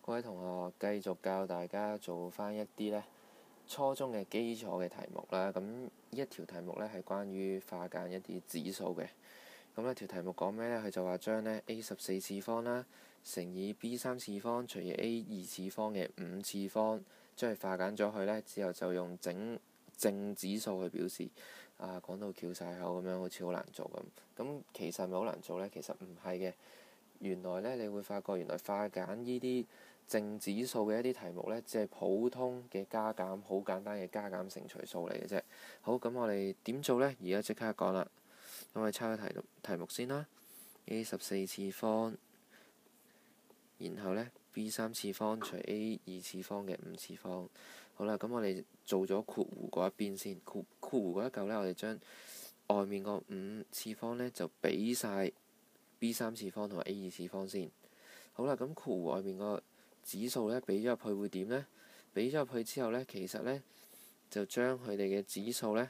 各位同學，繼續教大家做翻一啲呢初中嘅基礎嘅題目啦。咁呢一條題目呢係關於化簡一啲指數嘅。咁呢條題目講咩呢？佢就話將呢 A14次方啦乘以 B3次方除以 A2次方嘅5次方，將佢化簡咗去呢，之後就用正指數去表示。講到翹晒口咁樣，好似好難做咁。咁其實係咪好難做呢？其實唔係嘅。原來呢，你會發覺原來化簡呢啲正指數嘅一啲題目呢，只係普通嘅加減，好簡單嘅加減乘除數嚟嘅啫。好，咁我哋點做呢？而家即刻講啦。咁我哋抄個題目先啦。A14次方，然後呢 B3次方除 A2次方嘅5次方。好啦，咁我哋做咗括弧嗰一邊先。括弧嗰一嚿呢，我哋將外面個5次方呢，就俾晒 B3次方同埋 A2次方先。好啦，咁括弧外面個指數呢，俾咗入去會點呢？俾咗入去之後呢，其實呢，就將佢哋嘅指數呢，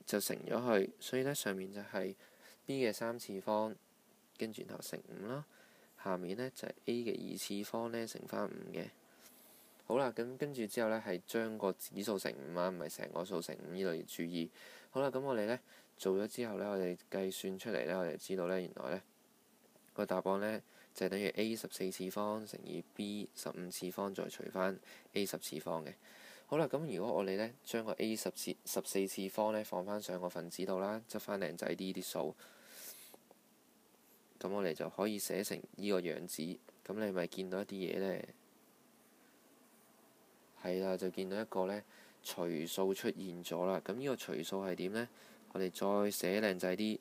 就乘咗去，所以呢，上面就係 B 嘅3次方，跟住然後乘5啦。下面呢，就係 A 嘅2次方呢，乘翻5嘅。好啦，咁跟住之後呢，係將個指數乘5啊，唔係成個數乘5，呢度要注意。好啦，咁我哋呢，做咗之後呢，我哋計算出嚟呢，我哋知道呢，原來呢個答案呢，就係等於 A14次方乘以 B15次方再除翻 A10次方嘅。好啦，咁如果我哋呢，將個 A14次方呢放翻上個分子度啦，執翻靚仔啲數，咁我哋就可以寫成呢個樣子。咁你咪見到一啲嘢呢？係啦，就見到一個呢除數出現咗啦。咁呢個除數係點呢？我哋再寫靚仔啲，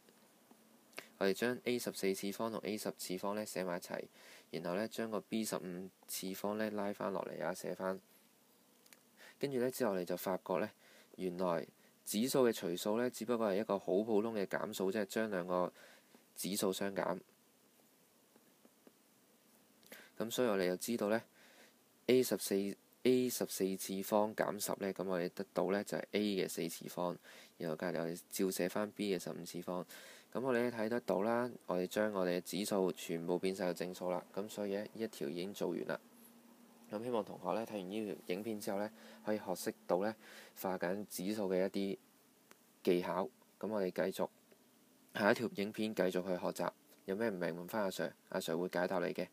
我哋將 A14次方同 A10次方呢寫埋一齊，然後呢將個 B15次方呢拉翻落嚟啊，寫翻。跟住呢之後，我哋就發覺呢，原來指數嘅除數呢，只不過係一個好普通嘅減數，即係將兩個指數相減。咁所以我哋就知道呢 A14次方減10呢，咁我哋得到呢就係 A 嘅4次方，然後隔離我哋照寫翻 B 嘅15次方。咁我哋睇得到啦，我哋將我哋嘅指數全部變晒個正數啦。咁所以呢，一條已經做完啦。咁希望同學呢睇完呢條影片之後呢，可以學識到呢化簡指數嘅一啲技巧。咁我哋繼續下一條影片繼續去學習。有咩唔明問翻阿 Sir，阿 Sir 會解答你嘅。